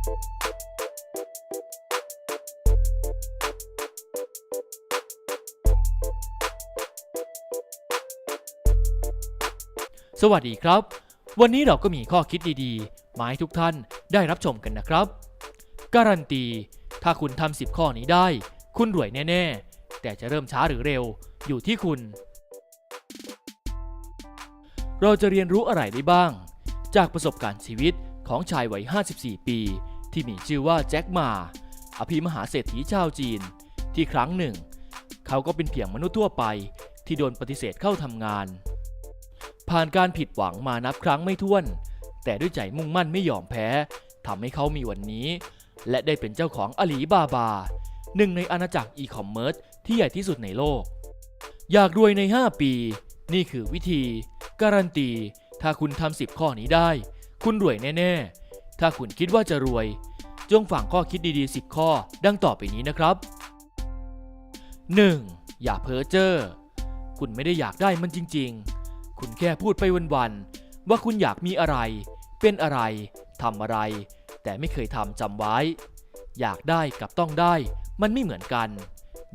สวัสดีครับวันนี้เราก็มีข้อคิดดีๆมาให้ทุกท่านได้รับชมกันนะครับการันตีถ้าคุณทำ10 ข้อนี้ได้คุณรวยแน่ๆแต่จะเริ่มช้าหรือเร็วอยู่ที่คุณเราจะเรียนรู้อะไรได้บ้างจากประสบการณ์ชีวิตของชายวัย54 ปีที่มีชื่อว่าแจ็คหม่าอภิมหาเศรษฐีชาวจีนที่ครั้งหนึ่งเขาก็เป็นเพียงมนุษย์ทั่วไปที่โดนปฏิเสธเข้าทำงานผ่านการผิดหวังมานับครั้งไม่ถ้วนแต่ด้วยใจมุ่งมั่นไม่ยอมแพ้ทำให้เขามีวันนี้และได้เป็นเจ้าของอาลีบาบาหนึ่งในอาณาจักรอีคอมเมิร์ซที่ใหญ่ที่สุดในโลกอยากรวยใน5 ปีนี่คือวิธีการันตีถ้าคุณทำ10 ข้อนี้ได้คุณรวยแน่ๆถ้าคุณคิดว่าจะรวยจงฟังข้อคิดดีๆ10 ข้อดังต่อไปนี้นะครับ 1. อย่าเพ้อเจ้อคุณไม่ได้อยากได้มันจริงๆคุณแค่พูดไปวันๆว่าคุณอยากมีอะไรเป็นอะไรทำอะไรแต่ไม่เคยทำจำไว้อยากได้กับต้องได้มันไม่เหมือนกัน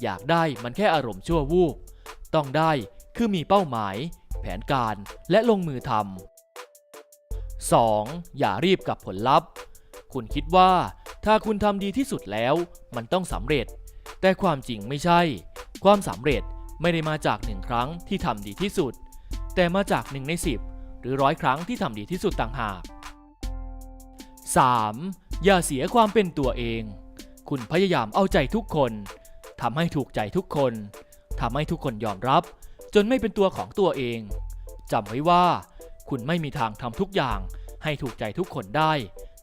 อยากได้มันแค่อารมณ์ชั่ววูบต้องได้คือมีเป้าหมายแผนการและลงมือทำ 2. อย่ารีบกับผลลัพธ์คุณคิดว่าถ้าคุณทำดีที่สุดแล้วมันต้องสำเร็จแต่ความจริงไม่ใช่ความสำเร็จไม่ได้มาจาก1 ครั้งที่ทำดีที่สุดแต่มาจาก1 ใน 10หรือ100 ครั้งที่ทำดีที่สุดต่างหาก 3. อย่าเสียความเป็นตัวเองคุณพยายามเอาใจทุกคนทำให้ถูกใจทุกคนทำให้ทุกคนยอมรับจนไม่เป็นตัวของตัวเองจำไว้ว่าคุณไม่มีทางทำทุกอย่างให้ถูกใจทุกคนได้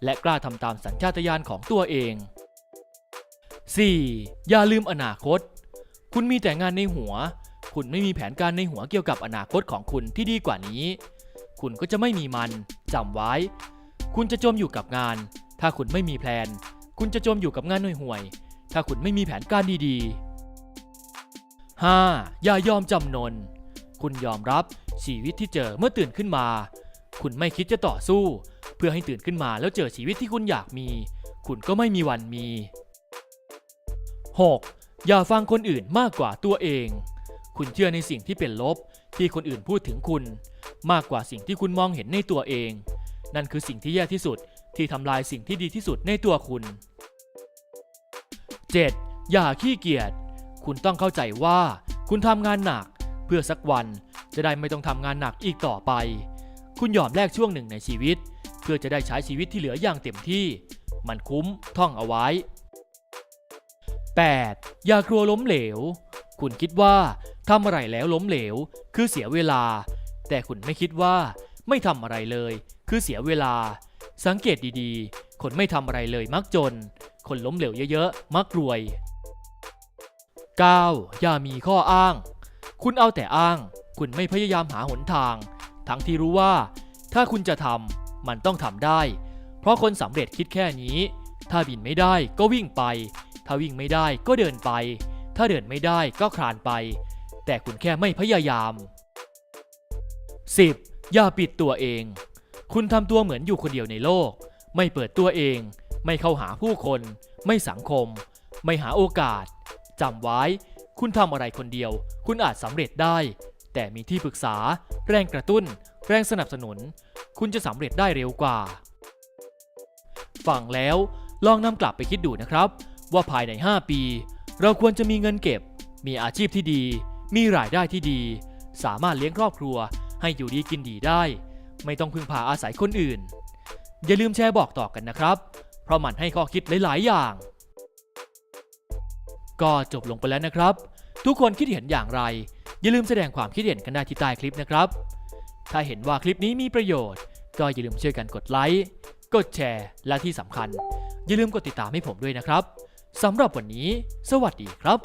และกล้าทำตามสัญชาตญาณของตัวเอง 4. อย่าลืมอนาคตคุณมีแต่งานในหัวคุณไม่มีแผนการในหัวเกี่ยวกับอนาคตของคุณที่ดีกว่านี้คุณก็จะไม่มีมันจำไว้คุณจะจมอยู่กับงานถ้าคุณไม่มีแผนคุณจะจมอยู่กับงานห่วยๆถ้าคุณไม่มีแผนการดีๆ 5. อย่ายอมจำนนคุณยอมรับชีวิตที่เจอเมื่อตื่นขึ้นมาคุณไม่คิดจะต่อสู้เพื่อให้ตื่นขึ้นมาแล้วเจอชีวิตที่คุณอยากมีคุณก็ไม่มีวันมี 6. อย่าฟังคนอื่นมากกว่าตัวเองคุณเชื่อในสิ่งที่เป็นลบที่คนอื่นพูดถึงคุณมากกว่าสิ่งที่คุณมองเห็นในตัวเองนั่นคือสิ่งที่แย่ที่สุดที่ทำลายสิ่งที่ดีที่สุดในตัวคุณ 7. อย่าขี้เกียจคุณต้องเข้าใจว่าคุณทำงานหนักเพื่อสักวันจะได้ไม่ต้องทำงานหนักอีกต่อไปคุณยอมแลกช่วงหนึ่งในชีวิตเพื่อจะได้ใช้ชีวิตที่เหลืออย่างเต็มที่มันคุ้มท่องเอาไว้ 8. อย่ากลัวล้มเหลวคุณคิดว่าทำอะไรแล้วล้มเหลวคือเสียเวลาแต่คุณไม่คิดว่าไม่ทำอะไรเลยคือเสียเวลาสังเกตดีๆคนไม่ทำอะไรเลยมักจนคนล้มเหลวเยอะๆมักรวย 9. อย่ามีข้ออ้างคุณเอาแต่อ้างคุณไม่พยายามหาหนทางทั้งที่รู้ว่าถ้าคุณจะทำมันต้องทำได้เพราะคนสำเร็จคิดแค่นี้ถ้าบินไม่ได้ก็วิ่งไปถ้าวิ่งไม่ได้ก็เดินไปถ้าเดินไม่ได้ก็คลานไปแต่คุณแค่ไม่พยายาม 10. อย่าปิดตัวเองคุณทำตัวเหมือนอยู่คนเดียวในโลกไม่เปิดตัวเองไม่เข้าหาผู้คนไม่สังคมไม่หาโอกาสจำไว้คุณทำอะไรคนเดียวคุณอาจสำเร็จได้แต่มีที่ปรึกษาแรงกระตุ้นแรงสนับสนุนคุณจะสำเร็จได้เร็วกว่าฟังแล้วลองนำกลับไปคิดดูนะครับว่าภายใน5 ปีเราควรจะมีเงินเก็บมีอาชีพที่ดีมีรายได้ที่ดีสามารถเลี้ยงครอบครัวให้อยู่ดีกินดีได้ไม่ต้องพึ่งพาอาศัยคนอื่นอย่าลืมแชร์บอกต่อกันนะครับเพราะมันให้ข้อคิดหลายๆอย่างก็จบลงไปแล้วนะครับทุกคนคิดเห็นอย่างไรอย่าลืมแสดงความคิดเห็นกันได้ที่ใต้คลิปนะครับถ้าเห็นว่าคลิปนี้มีประโยชน์ก็อย่าลืมช่วยกันกดไลค์กดแชร์และที่สำคัญอย่าลืมกดติดตามให้ผมด้วยนะครับสำหรับวันนี้สวัสดีครับ